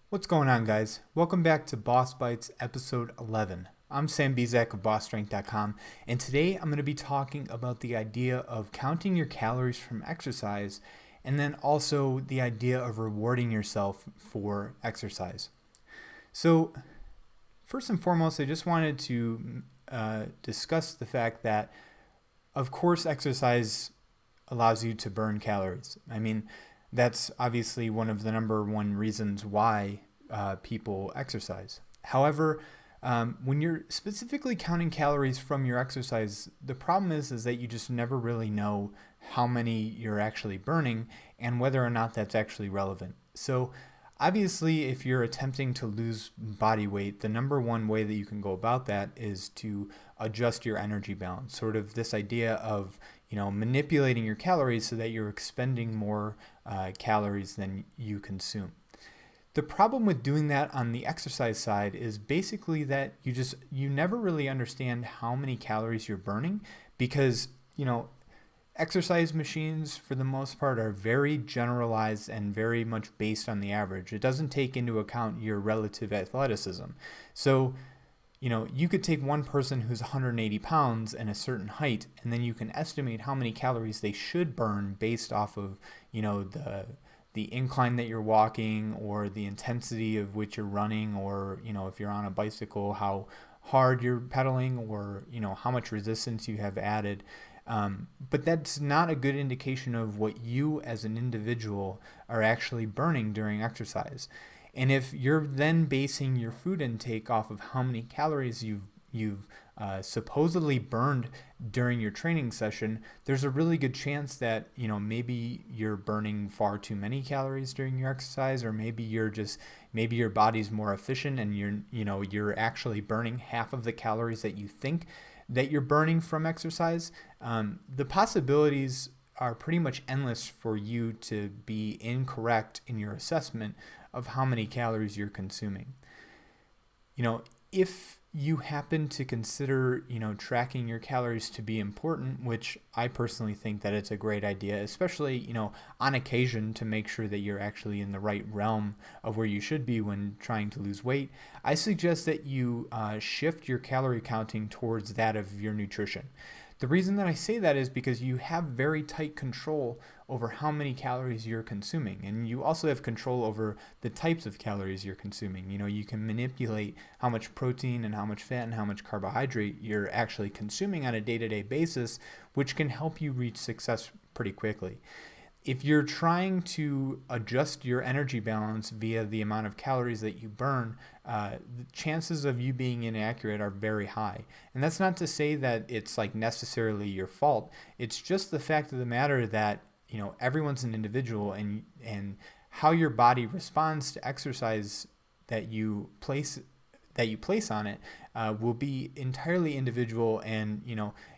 What's going on, guys? Welcome back to BossBytes episode 11. I'm Sam Bizak of BossStrength.com, and today I'm going to be talking about the idea of counting your calories from exercise, and then also the idea of rewarding yourself for exercise. So, first and foremost, I just wanted to discuss the fact that, of course, exercise allows you to burn calories. I mean, that's obviously one of the number one reasons why people exercise. However, when you're specifically counting calories from your exercise, the problem is that you just never really know how many you're actually burning and whether or not that's actually relevant. So obviously, if you're attempting to lose body weight, the number one way that you can go about that is to adjust your energy balance. Sort of this idea of manipulating your calories so that you're expending more calories than you consume. The problem with doing that on the exercise side is basically that you never really understand how many calories you're burning because exercise machines for the most part are very generalized and very much based on the average. It doesn't take into account your relative athleticism. So you could take one person who's 180 pounds and a certain height, and then you can estimate how many calories they should burn based off of, the incline that you're walking or the intensity of which you're running, or, if you're on a bicycle, how hard you're pedaling, or, how much resistance you have added. But that's not a good indication of what you as an individual are actually burning during exercise. And if you're then basing your food intake off of how many calories you've supposedly burned during your training session, there's a really good chance that maybe you're burning far too many calories during your exercise, or maybe your body's more efficient and you're actually burning half of the calories that you think that you're burning from exercise. The possibilities are pretty much endless for you to be incorrect in your assessment of how many calories you're consuming. If you happen to consider, tracking your calories to be important, which I personally think that it's a great idea, especially, on occasion to make sure that you're actually in the right realm of where you should be when trying to lose weight, I suggest that you shift your calorie counting towards that of your nutrition. The reason that I say that is because you have very tight control over how many calories you're consuming, and you also have control over the types of calories you're consuming. You can manipulate how much protein and how much fat and how much carbohydrate you're actually consuming on a day-to-day basis, which can help you reach success pretty quickly. If you're trying to adjust your energy balance via the amount of calories that you burn, the chances of you being inaccurate are very high. And that's not to say that it's like necessarily your fault. It's just the fact of the matter that everyone's an individual, and how your body responds to exercise that you place on it will be entirely individual, and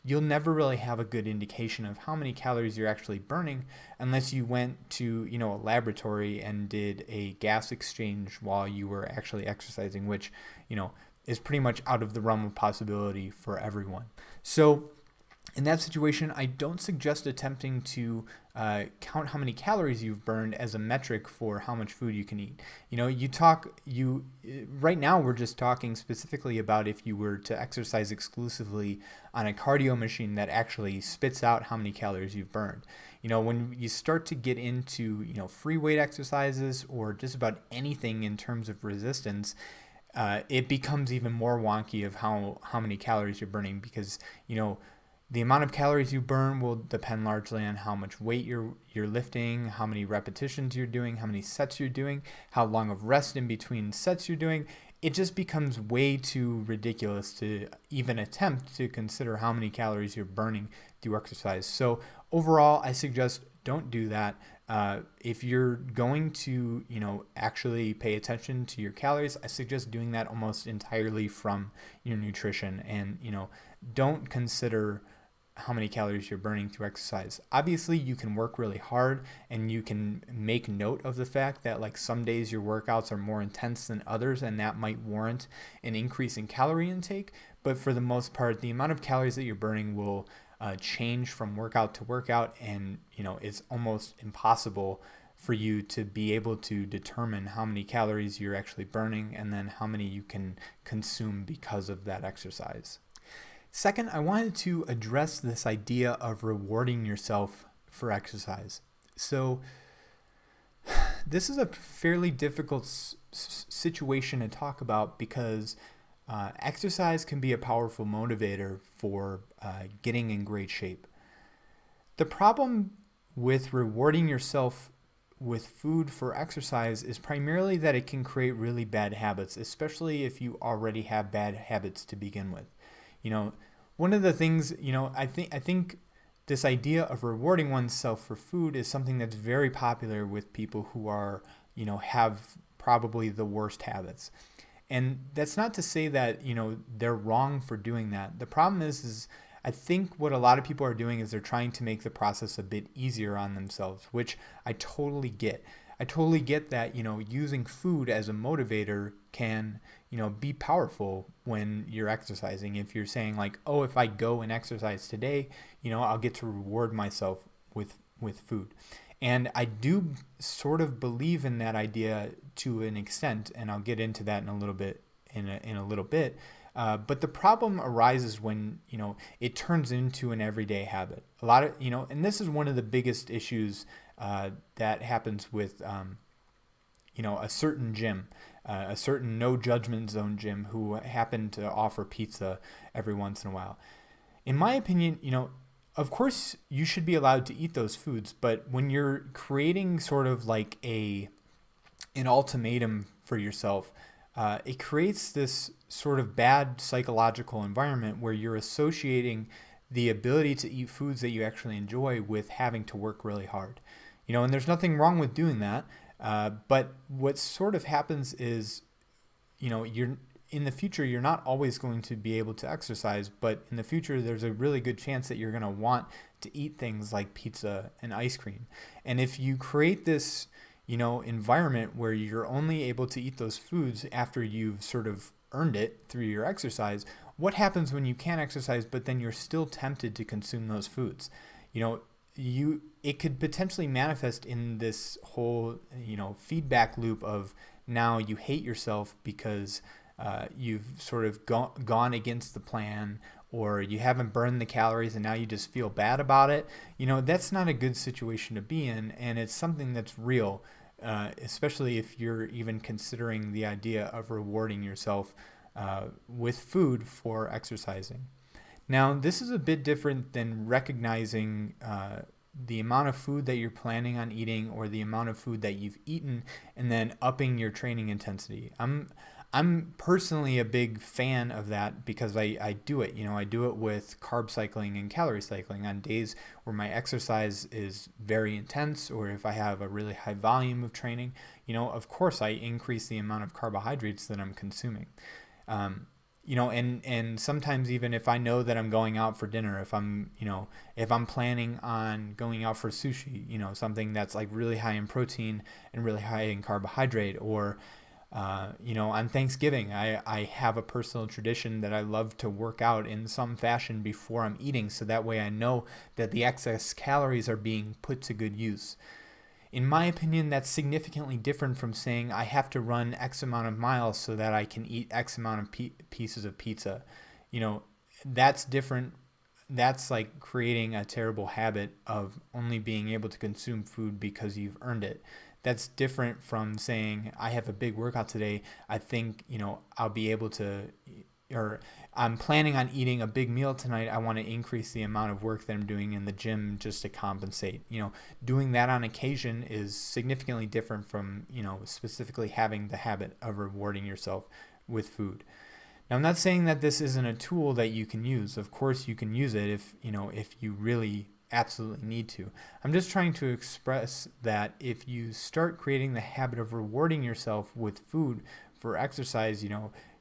you'll never really have a good indication of how many calories you're actually burning unless you went to a laboratory and did a gas exchange while you were actually exercising, which is pretty much out of the realm of possibility for everyone. So in that situation, I don't suggest attempting to count how many calories you've burned as a metric for how much food you can eat. Right now we're just talking specifically about if you were to exercise exclusively on a cardio machine that actually spits out how many calories you've burned. When you start to get into, free weight exercises or just about anything in terms of resistance, it becomes even more wonky of how many calories you're burning, because, the amount of calories you burn will depend largely on how much weight you're lifting, how many repetitions you're doing, how many sets you're doing, how long of rest in between sets you're doing. It just becomes way too ridiculous to even attempt to consider how many calories you're burning through exercise. So overall, I suggest don't do that. If you're going to, actually pay attention to your calories, I suggest doing that almost entirely from your nutrition, and, don't consider how many calories you're burning through exercise. Obviously, you can work really hard, and you can make note of the fact that like some days your workouts are more intense than others, and that might warrant an increase in calorie intake. But for the most part, the amount of calories that you're burning will change from workout to workout, and it's almost impossible for you to be able to determine how many calories you're actually burning and then how many you can consume because of that exercise. Second, I wanted to address this idea of rewarding yourself for exercise. So this is a fairly difficult situation to talk about because exercise can be a powerful motivator for getting in great shape. The problem with rewarding yourself with food for exercise is primarily that it can create really bad habits, especially if you already have bad habits to begin with. One of the things, I think this idea of rewarding oneself for food is something that's very popular with people who are, have probably the worst habits. And that's not to say that, they're wrong for doing that. The problem is I think what a lot of people are doing is they're trying to make the process a bit easier on themselves, which I totally get. I totally get that, using food as a motivator can, be powerful when you're exercising. If you're saying like, oh, if I go and exercise today, I'll get to reward myself with food. And I do sort of believe in that idea to an extent, and I'll get into that in a little bit. But the problem arises when, it turns into an everyday habit. A lot of, and this is one of the biggest issues that happens with, a certain gym, a certain no judgment zone gym who happen to offer pizza every once in a while. In my opinion, of course you should be allowed to eat those foods, but when you're creating sort of like an ultimatum for yourself, it creates this sort of bad psychological environment where you're associating the ability to eat foods that you actually enjoy with having to work really hard. And there's nothing wrong with doing that. But what sort of happens is, you're in the future, you're not always going to be able to exercise, but in the future, there's a really good chance that you're going to want to eat things like pizza and ice cream. And if you create this, environment where you're only able to eat those foods after you've sort of earned it through your exercise, what happens when you can't exercise, but then you're still tempted to consume those foods? It could potentially manifest in this whole, feedback loop of now you hate yourself because you've sort of gone against the plan, or you haven't burned the calories and now you just feel bad about it. That's not a good situation to be in, and it's something that's real, especially if you're even considering the idea of rewarding yourself with food for exercising. Now, this is a bit different than recognizing the amount of food that you're planning on eating or the amount of food that you've eaten and then upping your training intensity. I'm personally a big fan of that because I do it. I do it with carb cycling and calorie cycling on days where my exercise is very intense, or if I have a really high volume of training, of course I increase the amount of carbohydrates that I'm consuming. And sometimes even if I know that I'm going out for dinner, if I'm planning on going out for sushi, something that's like really high in protein and really high in carbohydrate, or on Thanksgiving, I have a personal tradition that I love to work out in some fashion before I'm eating, so that way I know that the excess calories are being put to good use. In my opinion, that's significantly different from saying I have to run X amount of miles so that I can eat X amount of pieces of pizza. That's different. That's like creating a terrible habit of only being able to consume food because you've earned it. That's different from saying I have a big workout today. I think, I'll be able to, or I'm planning on eating a big meal tonight. I want to increase the amount of work that I'm doing in the gym just to compensate. Doing that on occasion is significantly different from, specifically having the habit of rewarding yourself with food. Now, I'm not saying that this isn't a tool that you can use. Of course you can use it if you really absolutely need to. I'm just trying to express that if you start creating the habit of rewarding yourself with food for exercise,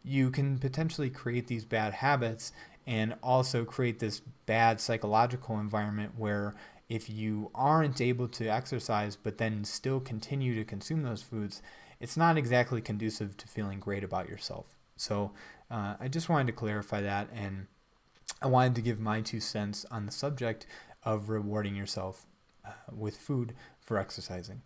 you can potentially create these bad habits and also create this bad psychological environment where if you aren't able to exercise but then still continue to consume those foods, it's not exactly conducive to feeling great about yourself. So I just wanted to clarify that, and I wanted to give my 2 cents on the subject of rewarding yourself with food for exercising.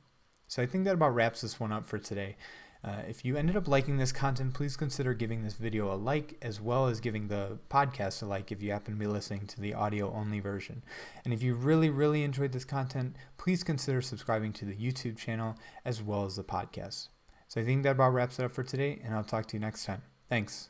So I think that about wraps this one up for today. If you ended up liking this content, please consider giving this video a like, as well as giving the podcast a like if you happen to be listening to the audio only version. And if you really enjoyed this content, please consider subscribing to the YouTube channel as well as the podcast. So I think that about wraps it up for today, and I'll talk to you next time. Thanks.